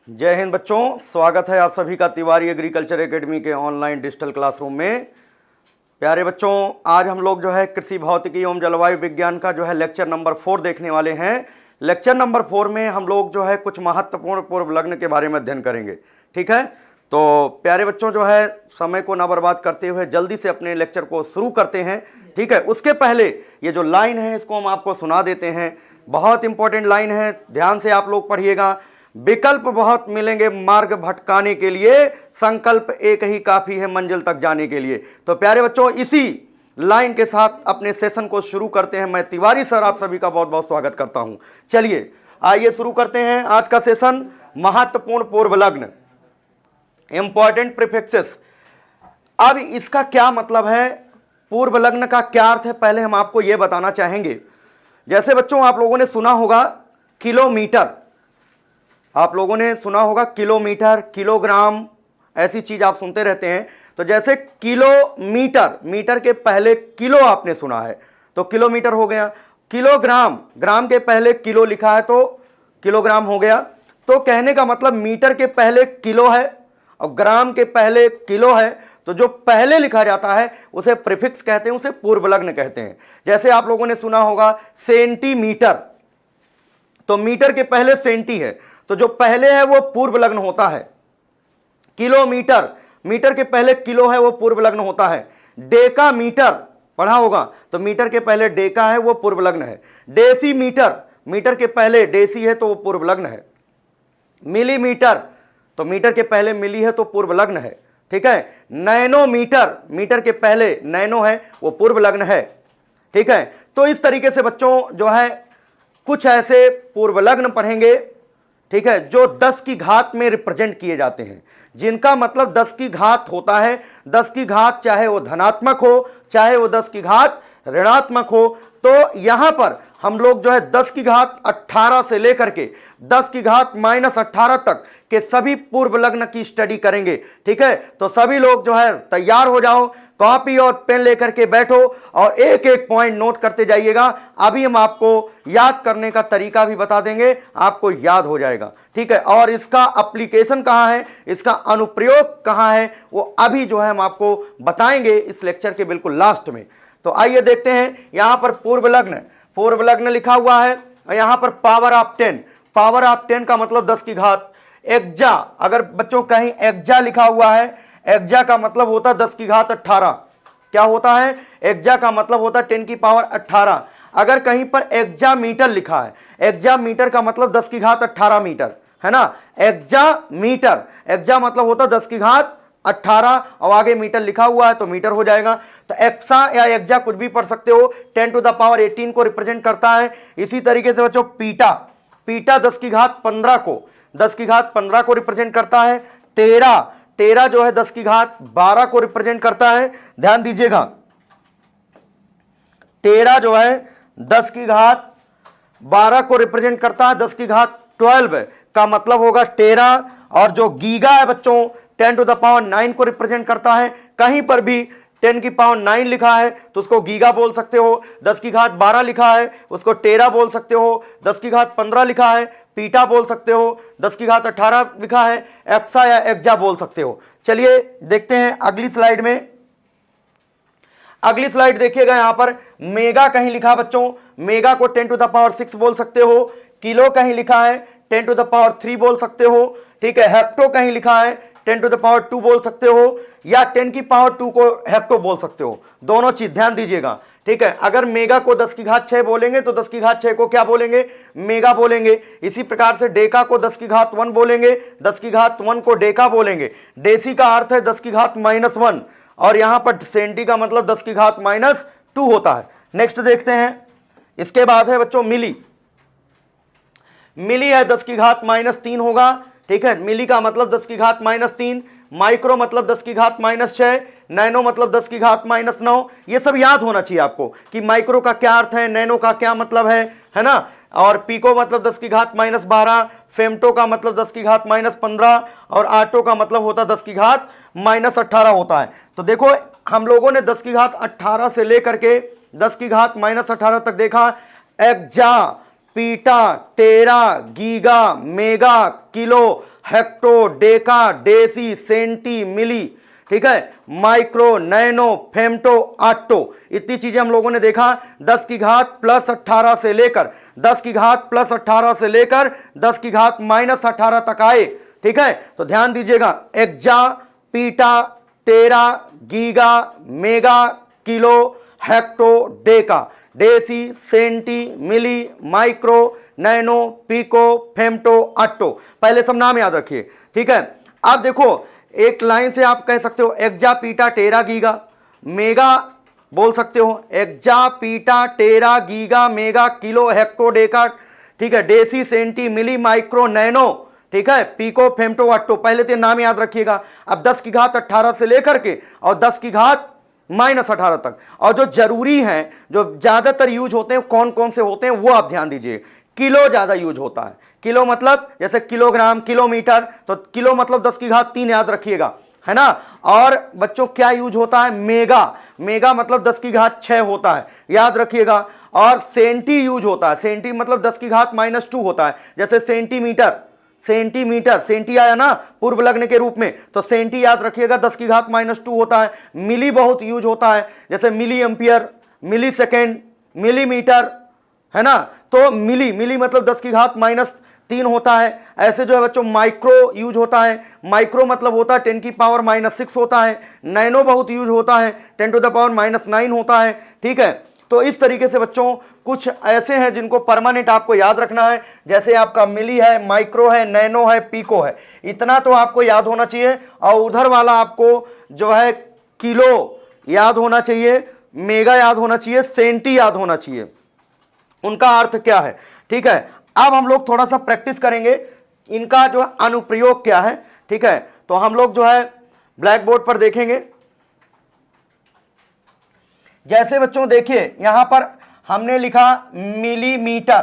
जय हिंद बच्चों, स्वागत है आप सभी का तिवारी एग्रीकल्चर एकेडमी के ऑनलाइन डिजिटल क्लासरूम में। प्यारे बच्चों, आज हम लोग जो है कृषि भौतिकी एवं जलवायु विज्ञान का जो है लेक्चर नंबर 4 देखने वाले हैं। लेक्चर नंबर 4 में हम लोग जो है कुछ महत्वपूर्ण पूर्व लग्न के बारे में अध्ययन करेंगे। ठीक है, तो प्यारे बच्चों जो है समय को ना बर्बाद करते हुए जल्दी से अपने लेक्चर को शुरू करते हैं। ठीक है, उसके पहले ये जो लाइन है इसको हम आपको सुना देते हैं। बहुत इंपॉर्टेंट लाइन है, ध्यान से आप लोग पढ़िएगा। विकल्प बहुत मिलेंगे मार्ग भटकाने के लिए, संकल्प एक ही काफी है मंजिल तक जाने के लिए। तो प्यारे बच्चों, इसी लाइन के साथ अपने सेशन को शुरू करते हैं। मैं तिवारी सर आप सभी का बहुत बहुत स्वागत करता हूं। चलिए आइए शुरू करते हैं आज का सेशन। महत्वपूर्ण पूर्व लग्न, इंपॉर्टेंट प्रीफिक्सेस। अब इसका क्या मतलब है, पूर्व लग्न का क्या अर्थ है, पहले हम आपको यह बताना चाहेंगे। जैसे बच्चों आप लोगों ने सुना होगा किलोमीटर, आप लोगों ने सुना होगा किलोमीटर, किलोग्राम, ऐसी चीज आप सुनते रहते हैं। तो जैसे किलोमीटर, मीटर के पहले किलो आपने सुना है तो किलोमीटर हो गया। किलोग्राम, ग्राम के पहले किलो लिखा है तो किलोग्राम हो गया। तो कहने का मतलब मीटर के पहले किलो है और ग्राम के पहले किलो है, तो जो पहले लिखा जाता है उसे प्रीफिक्स कहते हैं, उसे पूर्व लग्न कहते हैं। जैसे आप लोगों ने सुना होगा सेंटीमीटर, तो मीटर के पहले सेंटी है तो जो पहले है वो पूर्व लग्न होता है। किलोमीटर, मीटर के पहले किलो है वो पूर्व लग्न होता है। डेका मीटर पढ़ा होगा तो मीटर के पहले डेका है वो पूर्व लग्न है। डेसीमीटर, मीटर के पहले डेसी है तो वो पूर्व लग्न है। मिलीमीटर, तो मीटर के पहले मिली है तो पूर्व लग्न है। ठीक है, नैनोमीटर, मीटर के पहले नैनो है वो पूर्व लग्न है। ठीक है, तो इस तरीके से बच्चों जो है कुछ ऐसे पूर्व लग्न पढ़ेंगे, ठीक है, जो 10 की घात में रिप्रेजेंट किए जाते हैं, जिनका मतलब 10 की घात होता है। 10 की घात चाहे वो धनात्मक हो चाहे वो 10 की घात ऋणात्मक हो। तो यहां पर हम लोग जो है 10 की घात 18 से लेकर के 10 की घात -18 तक के सभी पूर्व लग्न की स्टडी करेंगे। ठीक है, तो सभी लोग जो है तैयार हो जाओ, कॉपी और पेन लेकर के बैठो और एक एक पॉइंट नोट करते जाइएगा। अभी हम आपको याद करने का तरीका भी बता देंगे, आपको याद हो जाएगा। ठीक है, और इसका एप्लीकेशन कहाँ है, इसका अनुप्रयोग कहाँ है, वो अभी जो है हम आपको बताएंगे इस लेक्चर के बिल्कुल लास्ट में। तो आइए देखते हैं, यहां पर पूर्व लग्न, पूर्व लग्न लिखा हुआ है और यहां पर पावर ऑफ 10, पावर ऑफ 10 का मतलब 10 की घात। एक्जा, अगर बच्चों कहीं एक्जा लिखा हुआ है, एक्जा का मतलब होता है 10 की घात 18। क्या होता है, एक्जा का मतलब होता है 10 की पावर 18। अगर कहीं पर एक्जा मीटर लिखा है, एक्जा मीटर का मतलब 10 की घात 18 मीटर है ना। एक्जा मीटर, एक्जा मतलब होता है 10 की घात 18 और आगे मीटर लिखा हुआ है तो मीटर हो जाएगा। तो एक्सा या एक्जा कुछ भी पढ़ सकते हो, 10 टू द पावर 18 को रिप्रेजेंट करता है। इसी तरीके से बच्चों पीटा, पीटा 10 की घात 15 को, 10 की घात 15 को रिप्रेजेंट करता है। टेरा, टेरा जो है 10 की घात 12 को रिप्रेजेंट करता है। ध्यान दीजिएगा, टेरा जो है 10 की घात 12 को रिप्रेजेंट करता है। 10 की घात 12 का मतलब होगा टेरा। और जो गीगा है बच्चों 10 टू द पावर 9 को रिप्रेजेंट करता है। कहीं पर भी 10 की पावर 9 लिखा है तो उसको गीगा बोल सकते हो। 10 की घात 12 लिखा है उसको टेरा बोल सकते हो। 10 की घात 15 लिखा है पीटा बोल सकते हो। 10 की घात 18 लिखा है एक्सा या एक्जा बोल सकते हो। चलिए देखते हैं अगली स्लाइड में। अगली स्लाइड देखिएगा, यहां पर मेगा कहीं लिखा बच्चों, मेगा को 10 टू द पावर 6 बोल सकते हो। किलो कहीं लिखा है 10 टू द पावर 3 बोल सकते हो। ठीक है, हेक्टो कहीं लिखा है 10 टू द पावर 2 बोल सकते हो, या 10 की पावर 2 को हेक्टो बोल सकते हो। दोनों चीज ध्यान दीजिएगा। ठीक है, अगर मेगा को 10 की घात 6 बोलेंगे तो 10 की घात 6 को क्या बोलेंगे, मेगा बोलेंगे। इसी प्रकार से डेका को 10 की घात 1 बोलेंगे, 10 की घात 1 को डेका बोलेंगे। डेसी का अर्थ है 10 की घात -1 और यहां पर सेंटी का मतलब 10 की घात -2 होता है। नेक्स्ट देखते हैं, इसके बाद है बच्चों मिली, मिली है 10 की घात -3 होगा। ठीक है, मिली का मतलब 10 की घात -3, माइक्रो मतलब 10 की घात -6, नैनो मतलब 10 की घात -9। ये सब याद होना चाहिए आपको कि माइक्रो का क्या अर्थ है, नैनो का क्या मतलब है ना। और पीको मतलब 10 की घात -12, फेमटो का मतलब 10 की घात -15 और आटो का मतलब होता 10 की घात -18 होता है। तो देखो हम लोगों ने 10 की घात 18 से लेकर के 10 की घात -18 तक देखा। Exa, peta, tera, giga, mega, kilo, hecto, deca, deci, centi, milli, ठीक है, माइक्रो, नैनो, फेम्टो, आट्टो, इतनी चीजें हम लोगों ने देखा। 10 की घात प्लस 18 से लेकर 10 की घात प्लस 18 से लेकर 10 की घात माइनस 18 तक आए, ठीक है। तो ध्यान दीजिएगा, exa, peta, tera, giga, mega, kilo, hecto, deca, deci, centi, milli, micro, nano, pico, femto, atto, पहले सब नाम याद रखिए, ठीक है। अब देखो एक लाइन से आप कह सकते हो exa, peta, tera, giga, mega बोल सकते हो, exa, peta, tera, giga, mega, kilo, hecto, deca, ठीक है, deci, centi, milli, micro, nano, ठीक है, पीको, फेम्टो, अट्टो, पहले तो नाम याद रखिएगा। अब 10 की घात 18 से लेकर के और 10 की घात माइनस 18 तक, और जो जरूरी हैं, जो ज्यादातर यूज होते हैं, कौन कौन से होते हैं वो आप ध्यान दीजिए। किलो ज्यादा यूज होता है, किलो मतलब जैसे किलोग्राम, किलोमीटर, तो किलो मतलब 10 की घात 3 याद रखिएगा, है ना। और बच्चों क्या यूज होता है, मेगा, मेगा मतलब 10 की घात 6 होता है, याद रखिएगा। और सेंटी यूज होता है, सेंटी मतलब 10 की घात -2 होता है, जैसे सेंटीमीटर, सेंटीमीटर, सेंटी आया ना पूर्व लग्न के रूप में, तो सेंटी याद रखिएगा 10 की घात -2 होता है। मिली बहुत यूज होता है, जैसे मिली एम्पियर, मिली सेकेंड, मिलीमीटर, है ना। तो मिली, मिली मतलब 10 की घात -3 होता है। ऐसे जो है बच्चों माइक्रो यूज होता है, माइक्रो मतलब होता है 10 की पावर -6 होता है। नैनो बहुत यूज होता है, 10 टू द पावर -9 होता है, ठीक है। तो इस तरीके से बच्चों कुछ ऐसे हैं जिनको परमानेंट आपको याद रखना है, जैसे आपका मिली है, माइक्रो है, नैनो है, पीको है, इतना तो आपको याद होना चाहिए। और उधर वाला आपको जो है किलो याद होना चाहिए, मेगा याद होना चाहिए, सेंटी याद होना चाहिए, उनका अर्थ क्या है, ठीक है। अब हम लोग थोड़ा सा प्रैक्टिस करेंगे, इनका जो अनुप्रयोग क्या है, ठीक है। तो हम लोग जो है ब्लैक बोर्ड पर देखेंगे। जैसे बच्चों देखिए यहां पर हमने लिखा मिलीमीटर,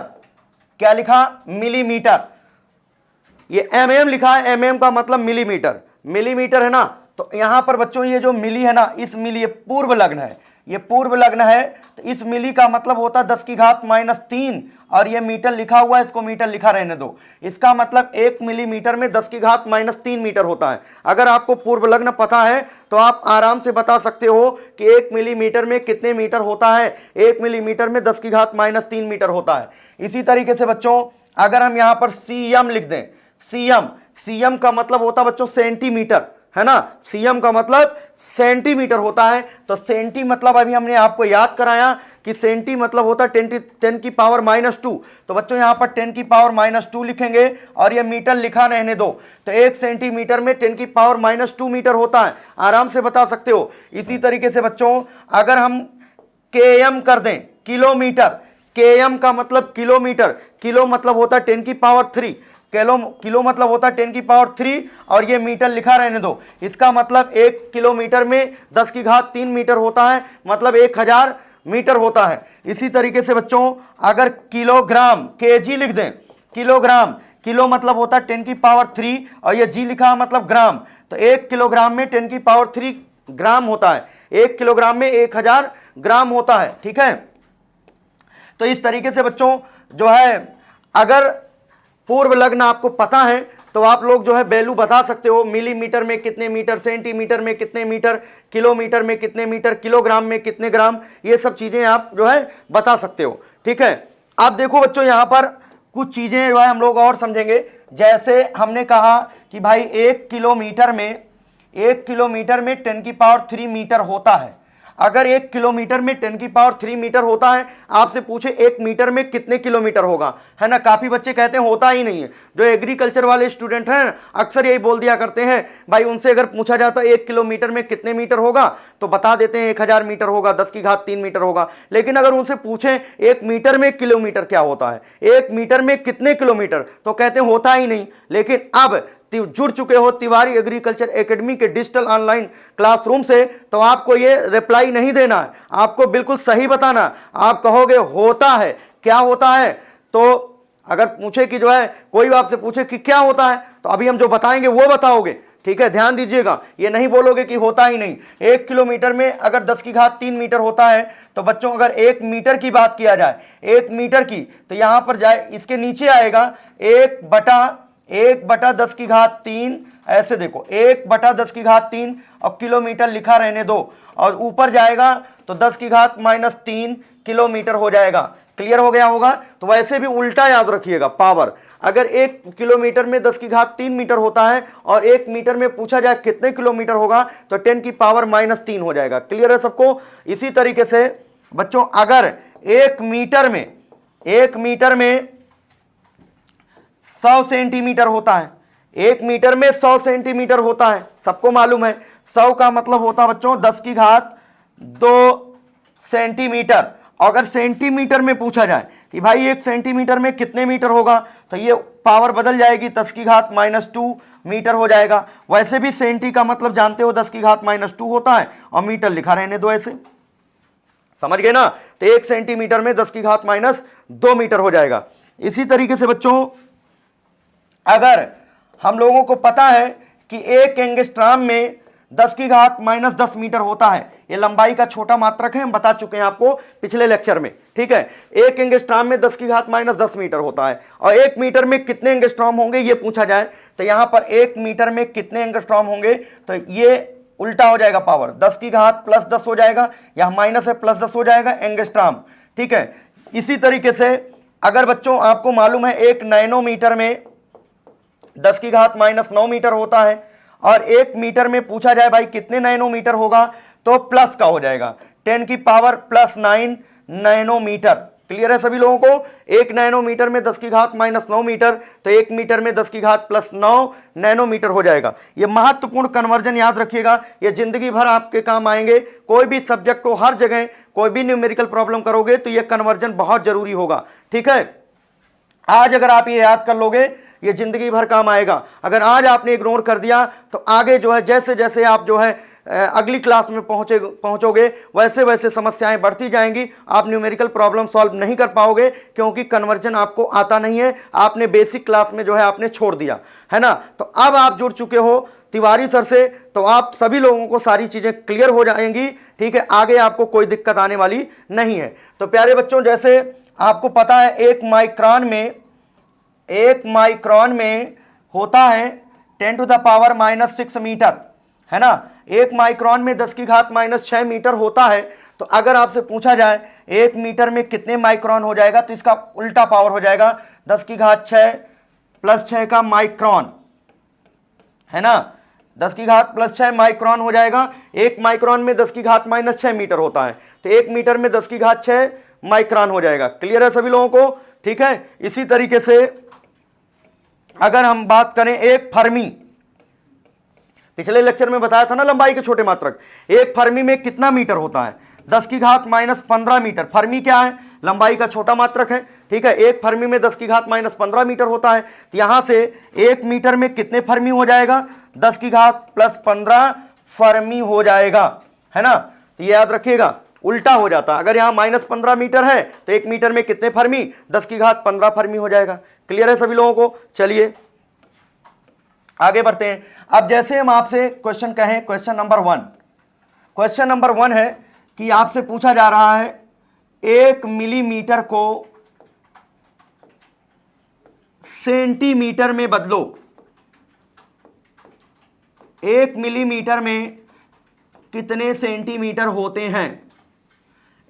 क्या लिखा, मिलीमीटर, ये mm लिखा है, mm का मतलब मिलीमीटर, मिलीमीटर है ना। तो यहां पर बच्चों ये जो मिली है ना, इस मिली, ये पूर्व लग्न है, ये पूर्व लग्न है, तो इस मिली का मतलब होता है 10 की घात -3, और ये मीटर लिखा हुआ है, इसको मीटर लिखा रहने दो। इसका मतलब 1 मिलीमीटर में 10 की घात -3 मीटर होता है। अगर आपको पूर्व लग्न पता है तो आप आराम से बता सकते हो कि 1 मिलीमीटर में कितने मीटर होता है, 1 मिलीमीटर में 10 की घात -3 मीटर होता है। इसी तरीके से बच्चों अगर हम यहां पर सीएम लिख दें, सीएम, सीएम का मतलब होता है बच्चों सेंटीमीटर, है ना, सीएम का मतलब सेंटीमीटर होता है। तो सेंटी मतलब अभी हमने आपको याद कराया कि सेंटी मतलब होता है 10 की पावर -2, तो बच्चों यहां पर 10 की पावर -2 लिखेंगे और ये मीटर लिखा रहने दो। तो 1 सेंटीमीटर में 10 की पावर -2 मीटर होता है, आराम से बता सकते हो। इसी तरीके से बच्चों अगर हम केएम कर दें, किलोमीटर, केएम का मतलब किलोमीटर, किलो मतलब होता है 10 की पावर 3, किलो मतलब होता है 10 की पावर 3, और ये मीटर लिखा रहने दो। इसका मतलब 1 किलोमीटर में 10 की घात 3 मीटर होता है, मतलब 1000 मीटर होता है। इसी तरीके से बच्चों अगर किलोग्राम, केजी लिख दें, किलोग्राम, किलो मतलब होता है 10 की पावर 3 और ये जी लिखा मतलब ग्राम, तो 1 किलोग्राम में 10 की पावर 3 ग्राम होता है, 1 किलोग्राम में 1000 ग्राम होता है, ठीक है। तो इस तरीके से बच्चों जो है अगर पूर्व लग्न आपको पता है तो आप लोग जो है वैल्यू बता सकते हो, मिलीमीटर में कितने मीटर, सेंटीमीटर में कितने मीटर, किलोमीटर में कितने मीटर, किलोग्राम में कितने ग्राम, ये सब चीजें आप जो है बता सकते हो, ठीक है। आप देखो बच्चों यहां पर कुछ चीजें जो है हम लोग और समझेंगे। जैसे हमने कहा कि भाई 1 किलोमीटर में 10 की पावर 3 मीटर होता है। अगर 1 किलोमीटर में 10 की पावर 3 मीटर होता है, आपसे पूछे 1 मीटर में कितने किलोमीटर होगा, है ना, काफी बच्चे कहते हैं होता ही नहीं है। जो एग्रीकल्चर वाले स्टूडेंट हैं अक्सर यही बोल दिया करते हैं, भाई उनसे अगर पूछा जाता है 1 किलोमीटर में कितने मीटर होगा तो बता देते हैं 1000 मीटर होगा, 10 की घात 3 मीटर होगा। लेकिन अगर उनसे पूछें 1 मीटर में किलोमीटर क्या होता है, 1 मीटर में कितने किलोमीटर, तो कहते हैं होता ही नहीं। लेकिन अब जुड़ चुके हो तिवारी एग्रीकल्चर एकेडमी के डिजिटल ऑनलाइन क्लासरूम से, तो आपको ये रिप्लाई नहीं देना है, आपको बिल्कुल सही बताना। आप कहोगे होता है, क्या होता है, तो अगर पूछे कि जो है कोई आपसे पूछे कि क्या होता है, तो अभी हम जो बताएंगे वो बताओगे, ठीक है। ध्यान दीजिएगा, ये नहीं बोलोगे कि होता ही नहीं। 1 किलोमीटर में अगर 10 की घात 3 मीटर होता है, तो बच्चों अगर 1 मीटर की बात किया जाए, 1 मीटर की, तो यहां पर जाए इसके नीचे आएगा 1 बटा 1/10⁻³ ऐसे देखो 1/10⁻³ और किलोमीटर लिखा रहने दो, और ऊपर जाएगा तो 10⁻³ किलोमीटर हो जाएगा। क्लियर हो गया होगा। तो वैसे भी उल्टा याद रखिएगा पावर, अगर 1 किलोमीटर में 10⁻³ मीटर होता है और 1 मीटर में पूछा जाए कितने किलोमीटर होगा तो 10⁻³ हो जाएगा। क्लियर है सबको। इसी तरीके से बच्चों अगर 1 मीटर में 100 सेंटीमीटर होता है, 1 मीटर में 100 सेंटीमीटर होता है, सबको मालूम है 100 का मतलब होता है बच्चों 10⁻² सेंटीमीटर। अगर सेंटीमीटर में पूछा जाए कि भाई 1 सेंटीमीटर में कितने मीटर होगा तो ये पावर बदल जाएगी, 10⁻² मीटर हो जाएगा। वैसे भी सेंटी का मतलब जानते हो 10⁻² होता है और मीटर लिखा रहने दो ऐसे, समझ गए ना। तो 1 सेंटीमीटर में 10⁻² मीटर हो जाएगा। इसी तरीके से बच्चों अगर हम लोगों को पता है कि 1 एंगस्ट्राम में 10⁻10 मीटर होता है, ये लंबाई का छोटा मात्रक है, हम बता चुके हैं आपको पिछले लेक्चर में, ठीक है। 1 एंगस्ट्राम में 10⁻10 मीटर होता है और 1 मीटर में कितने एंगस्ट्रॉम होंगे ये पूछा जाए तो यहां पर 1 मीटर में कितने एंगस्ट्रॉम होंगे तो ये उल्टा हो जाएगा, पावर 10⁻+10 हो जाएगा, यहां माइनस है +10 हो जाएगा एंगस्ट्रॉम, ठीक है। इसी तरीके से अगर बच्चों आपको मालूम है 1 नैनोमीटर में 10⁻9 मीटर होता है और 1 मीटर में पूछा जाए भाई कितने नैनोमीटर होगा तो प्लस का हो जाएगा 10⁻+9 नैनोमीटर। क्लियर है सभी लोगों को। 1 नैनोमीटर में 10⁻9 मीटर तो 1 मीटर में 10⁻+9 नैनोमीटर हो जाएगा। ये महत्वपूर्ण कन्वर्जन याद रखिएगा, ये जिंदगी भर आपके काम आएंगे। कोई भी सब्जेक्ट हो, हर जगह कोई भी न्यूमेरिकल प्रॉब्लम करोगे तो ये कन्वर्जन बहुत जरूरी होगा, ठीक है। आज अगर आप ये याद कर लोगे ये जिंदगी भर काम आएगा। अगर आज आपने इग्नोर कर दिया तो आगे जो है जैसे जैसे आप जो है अगली क्लास में पहुंचोगे वैसे वैसे समस्याएं बढ़ती जाएंगी, आप न्यूमेरिकल प्रॉब्लम सॉल्व नहीं कर पाओगे क्योंकि कन्वर्जन आपको आता नहीं है, आपने बेसिक क्लास में जो है आपने छोड़ दिया है ना। तो अब आप जुड़ चुके हो तिवारी सर से तो आप सभी लोगों को सारी चीजें क्लियर हो जाएंगी, ठीक है। आगे आपको कोई दिक्कत आने वाली नहीं है। तो प्यारे बच्चों जैसे आपको पता है 1 माइक्रोन में होता है 10⁻⁻6 मीटर, है ना। 1 माइक्रोन में 10⁻⁻6 मीटर होता है। तो अगर आपसे पूछा जाए 1 मीटर में कितने माइक्रोन हो जाएगा तो इसका उल्टा पावर हो जाएगा 10⁻6 का माइक्रोन, है ना। 10⁻6 माइक्रोन हो जाएगा। 1 माइक्रोन में 10⁻6 मीटर होता है तो 1 मीटर में 10⁻6 माइक्रोन हो जाएगा। क्लियर है सभी लोगों को, ठीक है। इसी तरीके से अगर हम बात करें 1 फर्मी, पिछले लेक्चर में बताया था ना लंबाई के छोटे मात्रक, 1 फर्मी में कितना मीटर होता है 10⁻−15 मीटर। फर्मी क्या है, लंबाई का छोटा मात्रक है, ठीक है। 1 फर्मी में 10⁻−15 मीटर होता है तो यहां से 1 मीटर में कितने फर्मी हो जाएगा 10⁻+15 फर्मी हो जाएगा, है ना। तो ये याद रखिएगा उल्टा हो जाता, अगर यहां -15 मीटर है तो 1 मीटर में कितने फर्मी 10⁻15 फर्मी हो जाएगा। क्लियर है सभी लोगों को। चलिए आगे बढ़ते हैं। अब जैसे हम आपसे क्वेश्चन कहें, क्वेश्चन नंबर 1 है कि आपसे पूछा जा रहा है 1 मिलीमीटर को सेंटीमीटर में बदलो। 1 मिलीमीटर में कितने सेंटीमीटर होते हैं,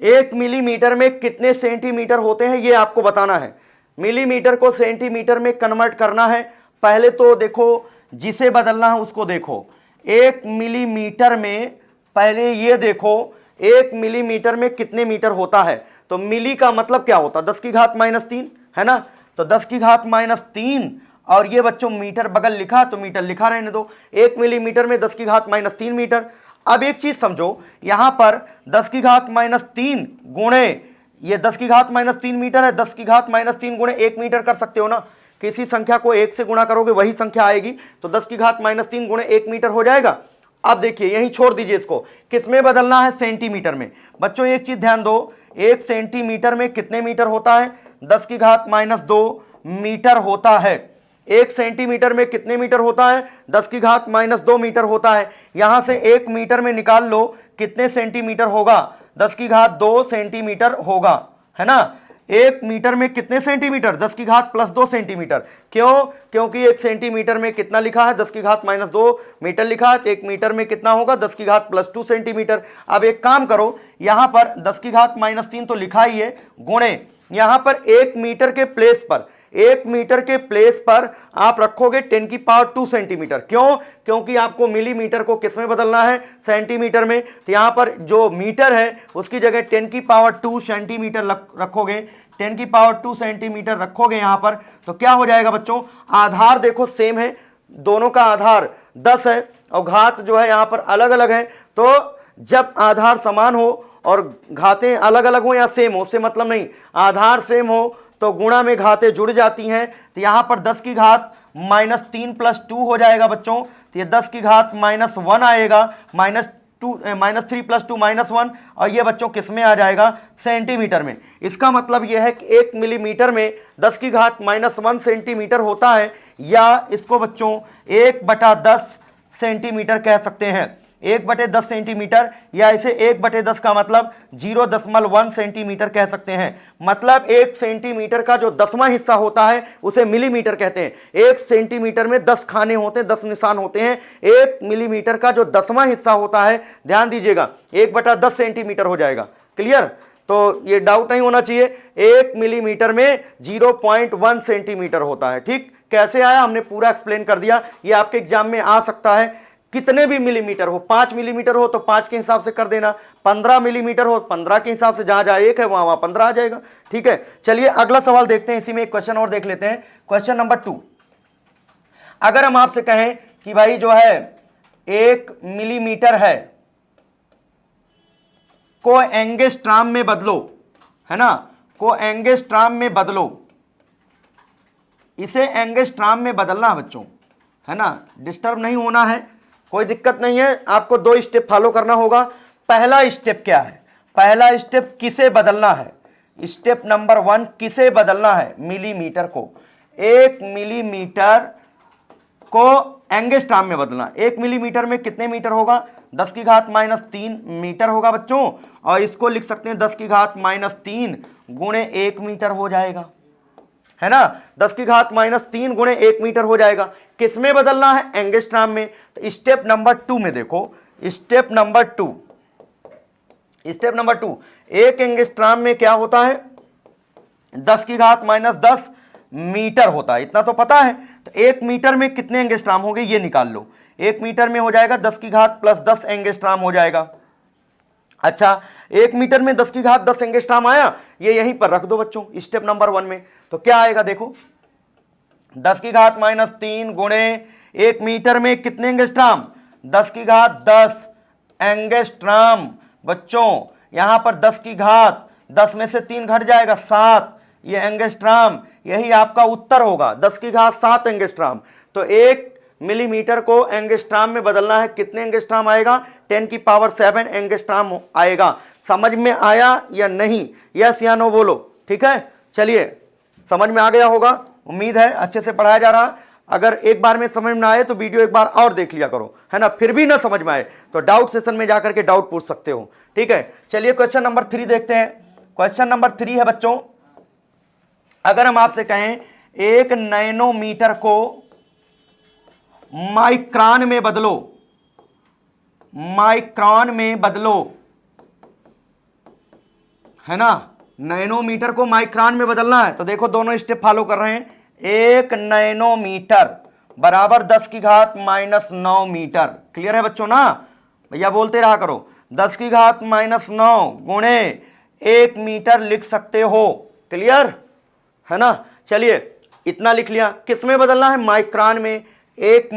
1 मिलीमीटर में कितने सेंटीमीटर होते हैं ये आपको बताना है। मिलीमीटर को सेंटीमीटर में कन्वर्ट करना है। पहले तो देखो जिसे बदलना है उसको देखो। 1 मिलीमीटर में पहले ये देखो 1 मिलीमीटर में कितने मीटर होता है, तो मिली का मतलब क्या होता है 10⁻−3, है ना। तो 10⁻−3 और ये बच्चों मीटर बगल लिखा तो मीटर लिखा रहने दो। 1 मिलीमीटर में 10⁻−3 मीटर। अब एक चीज समझो, यहां पर 10⁻−3 गुणे ये 10⁻−3 मीटर है, 10⁻−3 गुणे 1 मीटर कर सकते हो ना। किसी संख्या को 1 से गुणा करोगे वही संख्या आएगी, तो 10⁻−3 गुणे 1 मीटर हो जाएगा। अब देखिए यहीं छोड़ दीजिए इसको, किस में बदलना है सेंटीमीटर में। बच्चों एक चीज ध्यान दो, 1 सेंटीमीटर में कितने मीटर होता है 10⁻−2 मीटर होता है। 1 सेंटीमीटर में कितने मीटर होता है 10⁻−2 मीटर होता है। यहां से 1 मीटर में निकाल लो कितने सेंटीमीटर होगा 10⁻2 सेंटीमीटर होगा, है ना। 1 मीटर में कितने सेंटीमीटर, 10 की घात प्लस 2 सेंटीमीटर। क्यों? क्योंकि 1 सेंटीमीटर में कितना लिखा है, 10 की घात माइनस 2 मीटर लिखा है, तो 1 मीटर में कितना होगा, 10 की घात प्लस 2 सेंटीमीटर। अब एक काम करो, यहां पर 10 की घात माइनस 3 तो लिखा ही है, गुणे यहां पर 1 मीटर के प्लेस पर, 1 मीटर के प्लेस पर आप रखोगे 10 की पावर 2 सेंटीमीटर। क्यों? क्योंकि आपको मिलीमीटर को किस में बदलना है, सेंटीमीटर में। तो यहां पर जो मीटर है उसकी जगह 10 की पावर 2 सेंटीमीटर रखोगे, 10 की पावर 2 सेंटीमीटर रखोगे यहां पर, तो क्या हो जाएगा बच्चों, आधार देखो सेम है, दोनों का आधार 10 है और घात जो है यहां पर अलग अलग है। तो जब आधार समान हो और घातें अलग अलग हो या सेम हो, उससे मतलब नहीं, आधार सेम हो तो गुणा में घातें जुड़ जाती हैं। तो यहां पर 10 की घात माइनस 3 प्लस 2 हो जाएगा बच्चों, तो ये 10 की घात माइनस 1 आएगा, माइनस 3 प्लस 2 माइनस 1, और ये बच्चों किस में आ जाएगा, सेंटीमीटर में। इसका मतलब यह है कि 1 मिलीमीटर में 10 की घात माइनस 1 सेंटीमीटर होता है, या इसको बच्चों 1/10 सेंटीमीटर कह सकते हैं, 1/10 सेंटीमीटर, या इसे 1/10 का मतलब 0.1 सेंटीमीटर कह सकते हैं। मतलब 1 सेंटीमीटर का जो 10वां हिस्सा होता है उसे मिलीमीटर कहते हैं। 1 सेंटीमीटर में 10 खाने होते हैं, 10 निशान होते हैं। 1 मिलीमीटर का जो 10वां हिस्सा होता है, ध्यान दीजिएगा, 1/10 सेंटीमीटर हो जाएगा। क्लियर? तो ये डाउट नहीं होना चाहिए, 1 मिलीमीटर में 0.1 सेंटीमीटर होता है। ठीक, कैसे आया हमने पूरा एक्सप्लेन कर दिया। ये आपके एग्जाम में आ सकता है, कितने भी मिलीमीटर हो, 5 मिलीमीटर हो तो 5 के हिसाब से कर देना, 15 मिलीमीटर हो 15 के हिसाब से, जहां जहां 1 है वहां 15 आ जाएगा। ठीक है, चलिए अगला सवाल देखते हैं, इसी में एक क्वेश्चन और देख लेते हैं। क्वेश्चन नंबर 2, अगर हम आपसे कहें कि भाई जो है 1 मिलीमीटर है को एंगस्ट्राम में बदलो, है ना, को एंगस्ट्राम में बदलो, इसे एंगस्ट्राम में बदलना है बच्चों, है ना, डिस्टर्ब नहीं होना है, कोई दिक्कत नहीं है। आपको 2 स्टेप फॉलो करना होगा। पहला स्टेप क्या है, पहला स्टेप किसे बदलना है, स्टेप नंबर 1 किसे बदलना है, मिलीमीटर को, 1 मिलीमीटर को एंगस्ट्राम में बदलना। 1 मिलीमीटर में कितने मीटर होगा, 10 की घात माइनस 3 मीटर होगा बच्चों, और इसको लिख सकते हैं 10 की घात माइनस 3 गुणे 1 मीटर हो जाएगा, है ना, 10 की घात माइनस 3 गुणे 1 मीटर हो जाएगा। किस में बदलना है, एंगस्ट्राम में। तो स्टेप नंबर 2 में देखो, स्टेप नंबर 2, 1 एंगस्ट्राम में क्या होता है, 10 की घात माइनस 10 मीटर होता है, इतना तो पता है। तो 1 मीटर में कितने एंगस्ट्राम होंगे ये निकाल लो, 1 मीटर में हो जाएगा 10 की घात प्लस 10 एंगस्ट्राम हो जाएगा। अच्छा, 1 मीटर में 10 की घात 10 एंगस्ट्राम आया, ये यहीं पर रख दो बच्चों स्टेप नंबर 1 में। तो क्या आएगा देखो, 10 की घात माइनस 3 गुणे 1 मीटर में कितने एंगस्ट्राम, 10 की घात 10 एंगस्ट्राम। बच्चों यहां पर 10 की घात 10 में से 3 घट जाएगा 7, ये एंगस्ट्राम, यही आपका उत्तर होगा, 10 की घात 7 एंगस्ट्राम। तो 1 मिलीमीटर को एंगस्ट्राम में बदलना है, कितने एंगस्ट्राम आएगा, 10 की पावर 7 एंगस्ट्राम आएगा। समझ में आया या नहीं, यस या नो बोलो। ठीक है, चलिए समझ में आ गया होगा, उम्मीद है अच्छे से पढ़ाया जा रहा। अगर एक बार में समझ में आए तो वीडियो एक बार और देख लिया करो, है ना, फिर भी ना समझ में आए तो डाउट सेशन में जाकर के डाउट पूछ सकते हो। ठीक है, चलिए क्वेश्चन नंबर 3 देखते हैं। क्वेश्चन नंबर 3 है बच्चों, अगर हम आपसे कहें 1 नैनोमीटर को माइक्रोन में बदलो, माइक्रोन में बदलो, है ना, नैनोमीटर को माइक्रोन में बदलना है। तो देखो दोनों स्टेप फॉलो कर रहे हैं। 1 नैनोमीटर बराबर 10 की घात माइनस 9 मीटर। क्लियर है बच्चों ना, भैया बोलते रहा करो, 10 की घात माइनस 9 गुणे 1 मीटर लिख सकते हो। क्लियर है ना, चलिए इतना लिख लिया। किस में बदलना है, माइक्रोन में। 1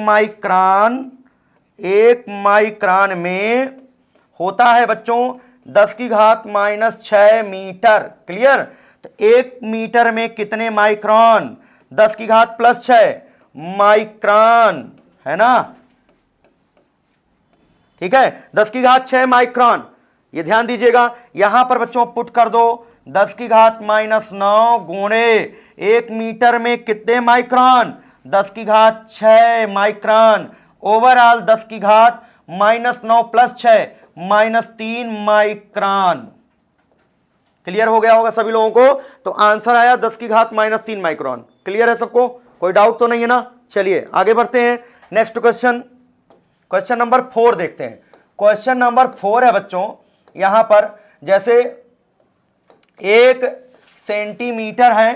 माइक्रोन में होता है बच्चों 10 की घात माइनस 6 मीटर। क्लियर, तो 1 मीटर में कितने माइक्रोन, 10 की घात प्लस 6 माइक्रोन, है ना। ठीक है, 10 की घात 6 माइक्रोन, ये ध्यान दीजिएगा। यहां पर बच्चों पुट कर दो 10 की घात माइनस 9 गुणे 1 मीटर में कितने माइक्रोन, 10 की घात 6 माइक्रोन, ओवरऑल 10 की घात minus 9 plus 6 minus 3 micron. Clear हो गया होगा सभी लोगों को। तो आंसर आया 10 की घात -3 माइक्रोन। क्लियर है सबको, कोई डाउट तो नहीं है ना। चलिए आगे बढ़ते हैं, नेक्स्ट क्वेश्चन, क्वेश्चन नंबर 4 देखते हैं। क्वेश्चन नंबर 4 है बच्चों, यहां पर जैसे 1 सेंटीमीटर है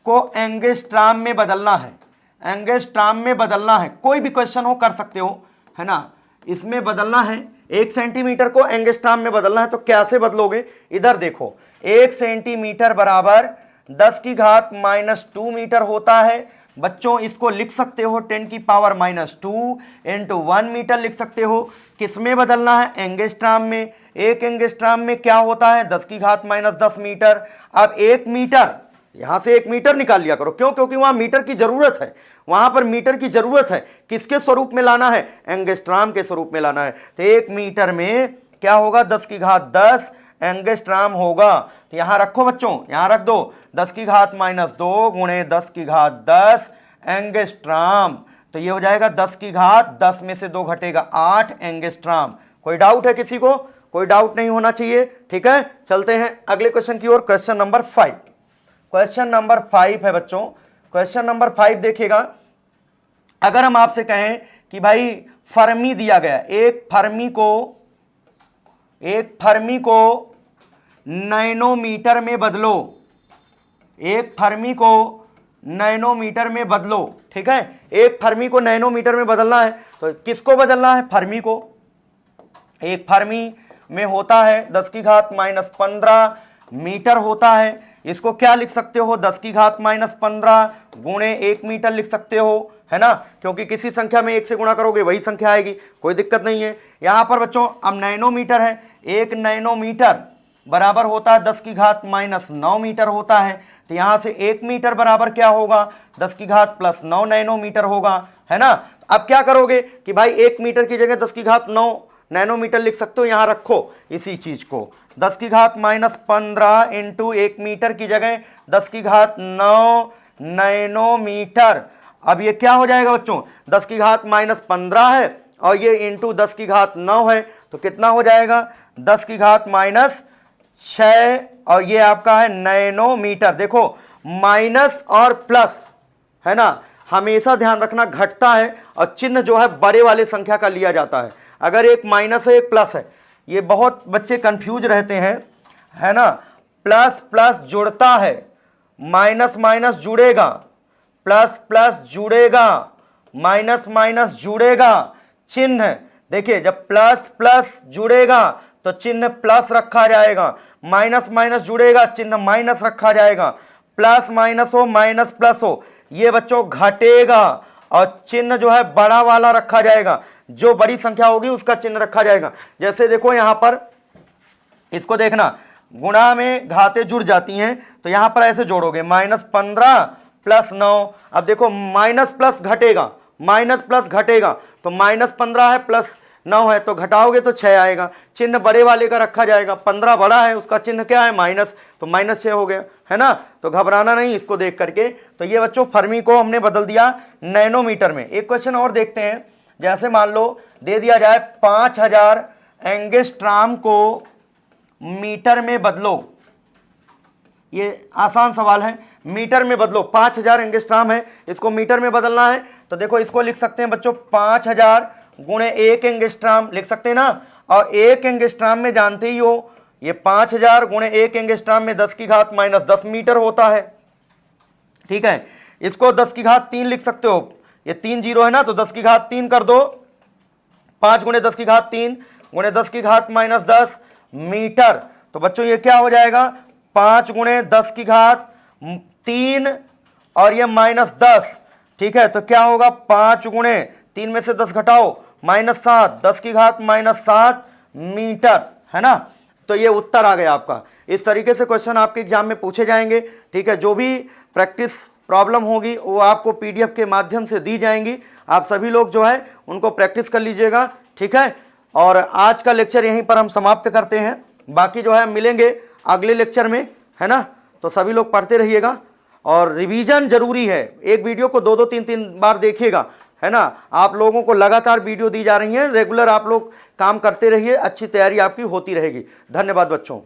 को एंगस्ट्राम में बदलना है, एंगस्ट्राम में बदलना है, कोई भी क्वेश्चन हो कर सकते हो, है ना। इसमें बदलना है, 1 सेंटीमीटर को एंगस्ट्राम में बदलना है, तो कैसे बदलोगे, इधर देखो 1 सेंटीमीटर बराबर 10 की घात -2 मीटर होता है। बच्चों इसको लिख सकते हो 10 की पावर -2 इंटू 1 मीटर लिख सकते हो। किस में बदलना है, एंगस्ट्राम में। 1 एंगस्ट्राम में क्या होता है, 10 की घात -10 मीटर। अब 1 मीटर, यहां से 1 मीटर निकाल लिया करो, क्यों, क्योंकि वहां मीटर की जरूरत है, वहां पर मीटर की जरूरत है। किसके स्वरूप में लाना है, एंगस्ट्राम के स्वरूप में लाना है। तो 1 मीटर में क्या होगा, 10 की घात 10 एंगस्ट्राम होगा। तो यहां रखो बच्चों, यहां रख दो 10 की घात -2 गुणे 10 की घात 10 एंगस्ट्राम। तो ये हो जाएगा 10 की घात 10 में से 2 घटेगा 8 एंगस्ट्राम। कोई डाउट है किसी को, कोई डाउट नहीं होना चाहिए, ठीक है। चलते हैं अगले क्वेश्चन की ओर, क्वेश्चन नंबर 5। क्वेश्चन नंबर 5 है बच्चों, क्वेश्चन नंबर 5 देखिएगा। अगर हम आपसे कहें कि भाई फर्मी दिया गया, एक फर्मी को नैनोमीटर में बदलो, एक फर्मी को नैनोमीटर में बदलो, ठीक है। एक फर्मी को नैनोमीटर में बदलना है, तो किसको बदलना है, फर्मी को। एक फर्मी में होता है 10 की घात -15 मीटर होता है। इसको क्या लिख सकते हो, 10 की घात -15 गुणे 1 मीटर लिख सकते हो, है ना, क्योंकि किसी संख्या में 1 से गुणा करोगे वही संख्या आएगी, कोई दिक्कत नहीं है। यहां पर बच्चों अब नैनोमीटर है, 1 नैनोमीटर बराबर होता है 10 की घात -9 मीटर होता है। तो यहां से 1 मीटर बराबर क्या होगा, 10 की घात +9 नैनोमीटर होगा, है ना। अब क्या करोगे कि भाई 1 मीटर की जगह 10 की घात 9 नैनोमीटर लिख सकते हो, यहां रखो इसी चीज को, 10 की घात -15 इंटू 1 मीटर की जगह 10 की घात 9 नैनोमीटर। अब ये क्या हो जाएगा बच्चों, 10 की घात -15 है और ये इंटू 10 की घात 9 है, तो कितना हो जाएगा, 10 की घात -6 और ये आपका है नैनोमीटर। देखो माइनस और प्लस, है ना, हमेशा ध्यान रखना घटता है और चिन्ह जो है बड़े वाले संख्या का लिया जाता है। अगर एक माइनस है एक प्लस है, ये बहुत बच्चे कंफ्यूज रहते हैं, है ना। प्लस प्लस जुड़ता है, माइनस माइनस जुड़ेगा, प्लस प्लस जुड़ेगा, माइनस माइनस जुड़ेगा। चिन्ह देखिए, जब प्लस प्लस जुड़ेगा तो चिन्ह प्लस रखा जाएगा, माइनस माइनस जुड़ेगा चिन्ह माइनस रखा जाएगा, प्लस माइनस हो माइनस प्लस हो, ये बच्चों घटेगा और चिन्ह जो है बड़ा वाला रखा जाएगा, जो बड़ी संख्या होगी उसका चिन्ह रखा जाएगा। जैसे देखो यहां पर इसको देखना, गुणा में घातें जुड़ जाती हैं, तो यहां पर ऐसे जोड़ोगे -15 + 9। अब देखो माइनस प्लस घटेगा, माइनस प्लस घटेगा, तो -15 है +9 है, तो घटाओगे तो 6 आएगा, चिन्ह बड़े वाले का रखा जाएगा। 15 बड़ा है, उसका चिन्ह क्या है, माइनस, तो -6 हो गया, है ना। तो घबराना नहीं इसको देख करके। तो ये बच्चों फर्मी को हमने बदल दिया नैनोमीटर में। एक क्वेश्चन और देखते हैं, जैसे मान लो दे दिया जाए 5000 एंगस्ट्राम को मीटर में बदलो, ये आसान सवाल है, मीटर में बदलो। 5000 एंगस्ट्राम है, इसको मीटर में बदलना है, तो देखो इसको लिख सकते हैं बच्चों 5000 गुणे 1 एंगस्ट्राम लिख सकते हैं ना। और 1 एंगस्ट्राम में जानते ही हो, ये 5000 गुणे 1 एंगस्ट्राम में 10 की घात -10 मीटर होता है, ठीक है। इसको 10 की घात 3 लिख सकते हो, ये 3 जीरो है ना, तो 10 की घात 3 कर दो, 5 गुणे 10 की घात 3 गुणे 10 की घात -10 मीटर। तो बच्चों ये क्या हो जाएगा, 5 गुणे 10 की घात 3 और ये -10, ठीक है। तो क्या होगा, 5 गुणे 3 में से 10 घटाओ -7, 10 की घात -7 मीटर, है ना। तो ये उत्तर आ गया आपका। इस तरीके से क्वेश्चन आपके एग्जाम में पूछे जाएंगे, ठीक है। जो भी प्रैक्टिस प्रॉब्लम होगी वो आपको पीडीएफ के माध्यम से दी जाएंगी, आप सभी लोग जो है उनको प्रैक्टिस कर लीजिएगा, ठीक है। और आज का लेक्चर यहीं पर हम समाप्त करते हैं, बाकी जो है मिलेंगे अगले लेक्चर में, है ना। तो सभी लोग पढ़ते रहिएगा और रिवीजन जरूरी है, एक वीडियो को 2-2 3-3 बार देखिएगा, है ना। आप लोगों को लगातार वीडियो दी जा रही हैं, रेगुलर आप लोग काम करते रहिए, अच्छी तैयारी आपकी होती रहेगी। धन्यवाद बच्चों।